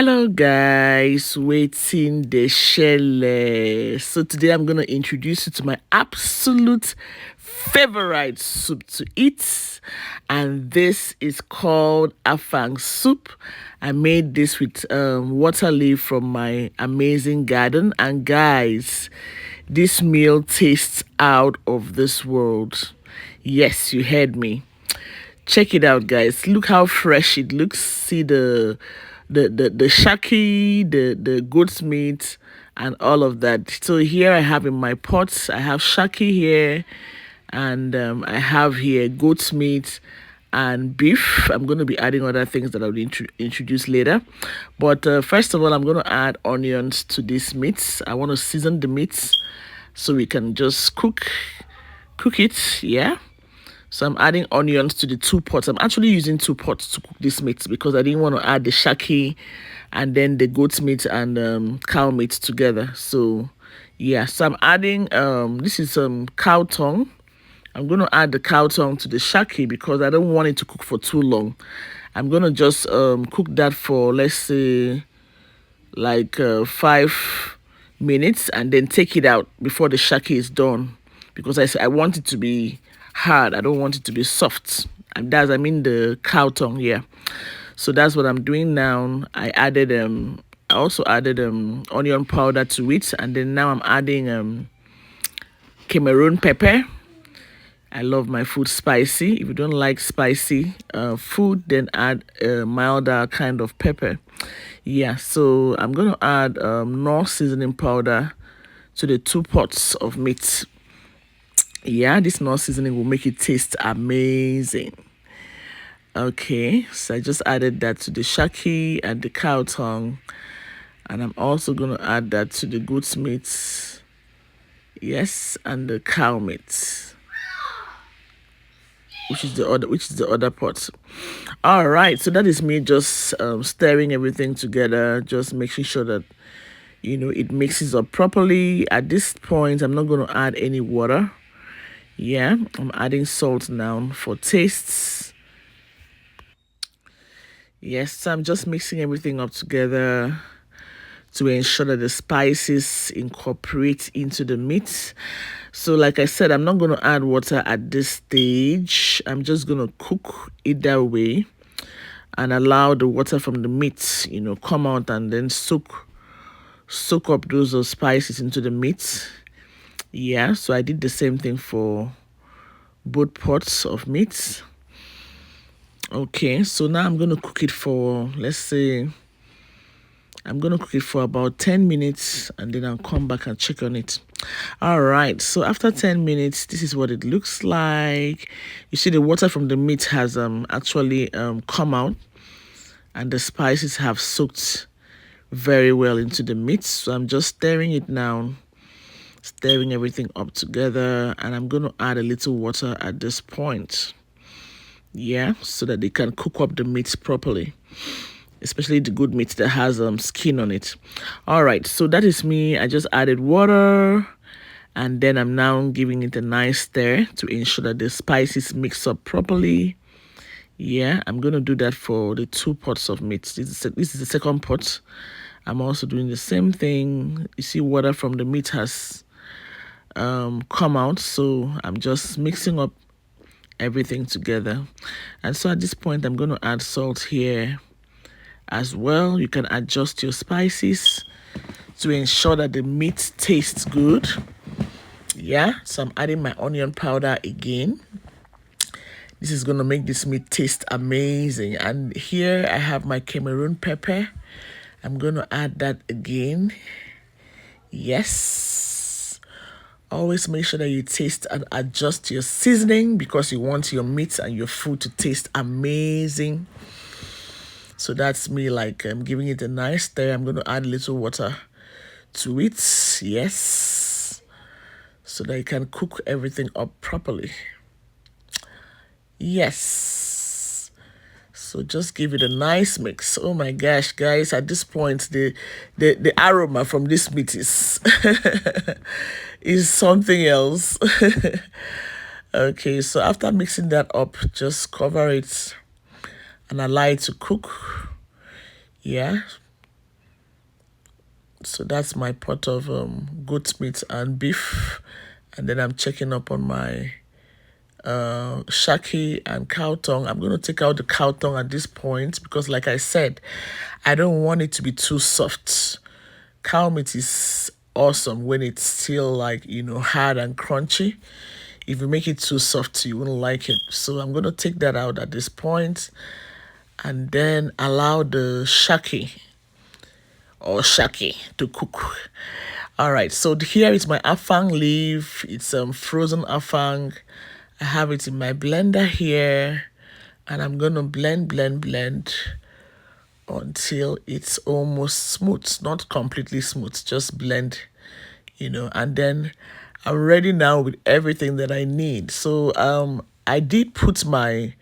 Hello guys, waiting the shell. So today I'm gonna introduce you to my absolute favorite soup to eat, and this is called Afang Soup. I made this with water leaf from my amazing garden, and guys, this meal tastes out of this world. Yes, you heard me. Check it out, guys. Look how fresh it looks. See the shaki, the goat's meat, and all of that. So here I have in my pot, I have shaki here, and I have here goat's meat and beef. I'm going to be adding other things that I'll introduce later. But first of all, I'm going to add onions to this meat. I want to season the meat so we can just cook it. Yeah. So I'm adding onions to the two pots. I'm actually using two pots to cook this meat because I didn't want to add the shaki and then the goat's meat and cow meat together. So yeah, so I'm adding this is some cow tongue. I'm going to add the cow tongue to the shaki because I don't want it to cook for too long. I'm going to just cook that for, let's say, like 5 minutes and then take it out before the shaki is done because I want it to be hard. I don't want it to be soft. And I mean the cow tongue, yeah. So that's what I'm doing now. I also added onion powder to it, and then now I'm adding Cameroon pepper. I love my food spicy. If you don't like spicy food, then add a milder kind of pepper. Yeah, so I'm going to add knorr seasoning powder to the 2 pots of meat. Yeah, this knorr seasoning will make it taste amazing. Okay, so I just added that to the shaki and the cow tongue. And I'm also going to add that to the goat's meat. Yes, and the cow meat, which is the other pot. All right, so that is me just stirring everything together, just making sure that it mixes up properly. At this point, I'm not going to add any water. Yeah, I'm adding salt now for tastes. Yes, so I'm just mixing everything up together to ensure that the spices incorporate into the meat. So like I said, I'm not going to add water at this stage. I'm just going to cook it that way and allow the water from the meat, come out and then soak up those spices into the meat. Yeah, so I did the same thing for both pots of meat. Okay, so now I'm going to cook it for, let's say, I'm going to cook it for about 10 minutes and then I'll come back and check on it. All right, so after 10 minutes, this is what it looks like. You see the water from the meat has actually come out, and the spices have soaked very well into the meat. So I'm just stirring it now, stirring everything up together, and I'm going to add a little water at this point. Yeah, so that they can cook up the meat properly, especially the good meat that has skin on it. All right, so that is me. I just added water, and then I'm now giving it a nice stir to ensure that the spices mix up properly. Yeah, I'm going to do that for the 2 pots of meat. This is the second pot. I'm also doing the same thing. You see water from the meat has come out, so I'm just mixing up everything together. And so at this point, I'm going to add salt here as well. You can adjust your spices to ensure that the meat tastes good. Yeah, so I'm adding my onion powder again. This is going to make this meat taste amazing. And here I have my Cameroon pepper. I'm going to add that again. Yes. Always make sure that you taste and adjust your seasoning because you want your meat and your food to taste amazing. So that's me, like, I'm giving it a nice stir. I'm going to add a little water to it. Yes. So that you can cook everything up properly. Yes. So just give it a nice mix. Oh my gosh, guys, at this point, the aroma from this meat is is something else. Okay, so after mixing that up, just cover it and allow it to cook. Yeah, So that's my pot of goat meat and beef. And then I'm checking up on my shaki and cow tongue. I'm going to take out the cow tongue at this point because, like I said, I don't want it to be too soft. Cow meat is awesome when it's still like, hard and crunchy. If you make it too soft, you wouldn't like it. So I'm going to take that out at this point and then allow the shaki or shaki to cook. All right, so here is my afang leaf. It's frozen afang. I have it in my blender here, and I'm gonna blend until it's almost smooth, not completely smooth, just blend, and then I'm ready now with everything that I need. So I did put my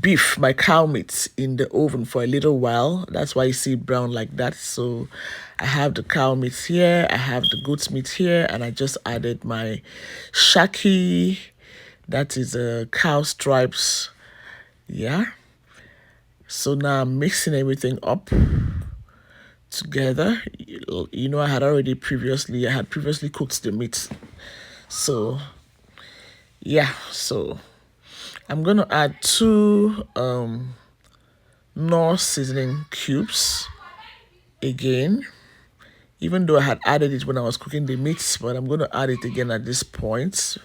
beef, my cow meat in the oven for a little while. That's why you see it brown like that. So I have the cow meat here, I have the goat meat here, and I just added my shaki. That is cow stripes. Yeah. So now I'm mixing everything up together. I had previously cooked the meat. So yeah, so I'm gonna add two knorr seasoning cubes again, even though I had added it when I was cooking the meat, but I'm gonna add it again at this point.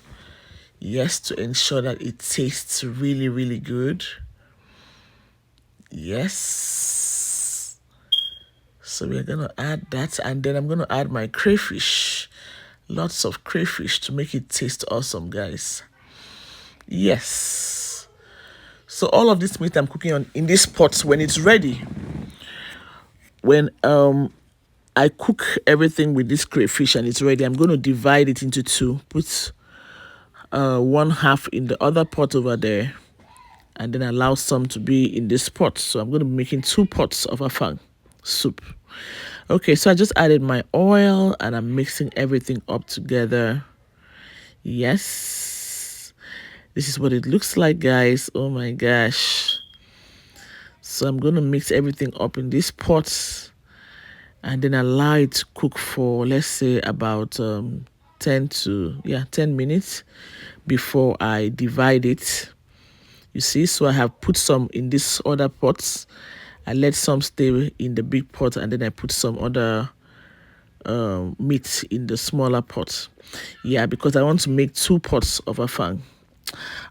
Yes, to ensure that it tastes really, really good. Yes. So we're gonna add that, and then I'm gonna add my crayfish. Lots of crayfish to make it taste awesome, guys. Yes. So all of this meat I'm cooking on in this pot, when it's ready, when I cook everything with this crayfish and it's ready, I'm going to divide it into two. Put one half in the other pot over there, and then allow some to be in this pot. So I'm going to be making 2 pots of afang soup. Okay, so I just added my oil and I'm mixing everything up together. Yes, this is what it looks like, guys. Oh my gosh. So I'm going to mix everything up in this pot and then allow it to cook for, let's say, about 10 minutes before I divide it. You see, so I have put some in this other pots. I let some stay in the big pot, and then I put some other meat in the smaller pot. Yeah, because I want to make 2 pots of afang.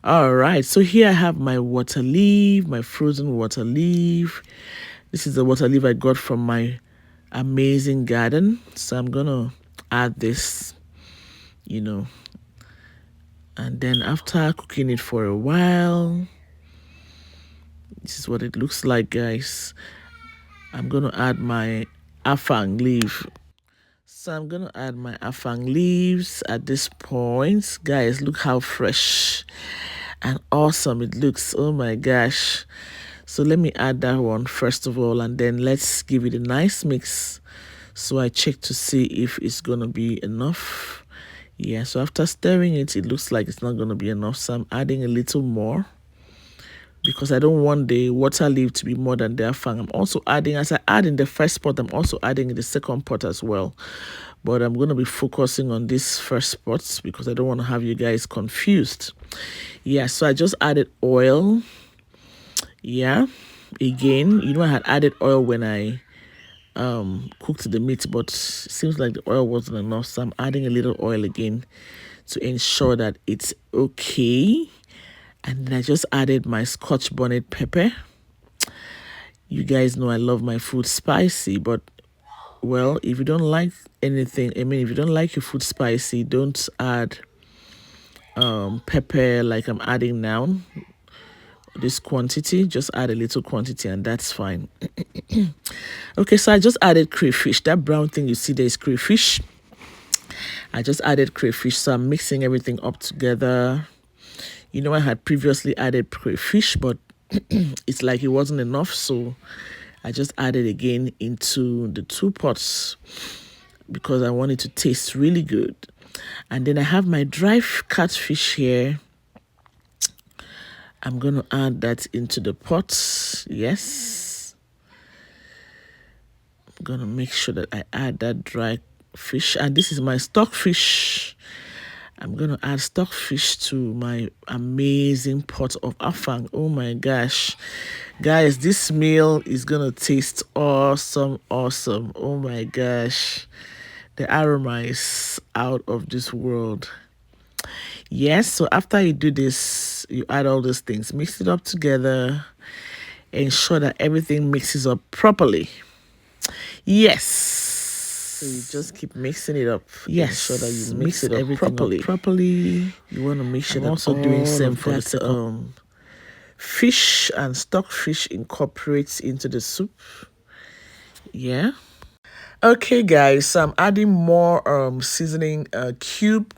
All right, so here I have my water leaf, my frozen water leaf. This is the water leaf I got from my amazing garden. So I'm gonna add this, and then after cooking it for a while, this is what it looks like, guys. I'm gonna add my afang leaf. So I'm gonna add my afang leaves at this point. Guys, look how fresh and awesome it looks. Oh my gosh. So let me add that one first of all, and then let's give it a nice mix. So I check to see if it's gonna be enough. Yeah, so after stirring it, it looks like it's not gonna be enough. So I'm adding a little more because I don't want the water leaf to be more than the afang. I'm also adding, as I add in the first pot, I'm also adding in the second pot as well. But I'm going to be focusing on this first pot because I don't want to have you guys confused. Yeah, so I just added oil. Yeah, again, I had added oil when I cooked the meat, but it seems like the oil wasn't enough. So I'm adding a little oil again to ensure that it's okay. And then I just added my scotch bonnet pepper. You guys know I love my food spicy, but well, if you don't like anything, if you don't like your food spicy, don't add pepper like I'm adding now. This quantity, just add a little quantity and that's fine. Okay, so I just added crayfish. That brown thing you see there is crayfish. I just added crayfish, so I'm mixing everything up together. I had previously added crayfish, but it's like it wasn't enough, so I just added again into the 2 pots because I want it to taste really good. And then I have my dry catfish here. I'm going to add that into the pot. Yes. gonna make sure that I add that dry fish, and this is my stock fish. I'm gonna add stock fish to my amazing pot of afang. Oh my gosh, guys, this meal is gonna taste awesome, awesome. Oh my gosh, the aroma is out of this world. Yes, so after you do this, you add all those things, mix it up together, ensure that everything mixes up properly. Yes. So you just keep mixing it up. Yes. Ensure that you mix it up properly. You want to make sure that also doing same for the second fish and stock fish incorporates into the soup. Yeah. Okay, guys, so I'm adding more seasoning cube,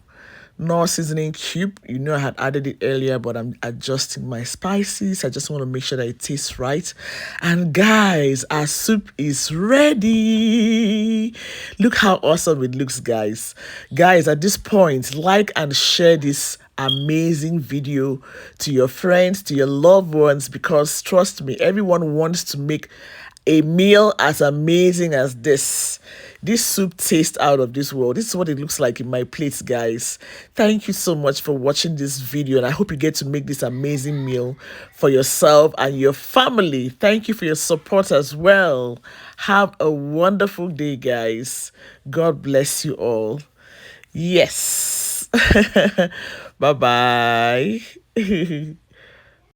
knorr seasoning cube. You know I had added it earlier, but I'm adjusting my spices. I just want to make sure that it tastes right. And guys, our soup is ready. Look how awesome it looks, guys. Guys, at this point, like and share this amazing video to your friends, to your loved ones, because trust me, everyone wants to make a meal as amazing as this. This soup tastes out of this world. This is what it looks like in my plates, guys. Thank you so much for watching this video, and I hope you get to make this amazing meal for yourself and your family. Thank you for your support as well. Have a wonderful day, guys. God bless you all. Yes. Bye-bye.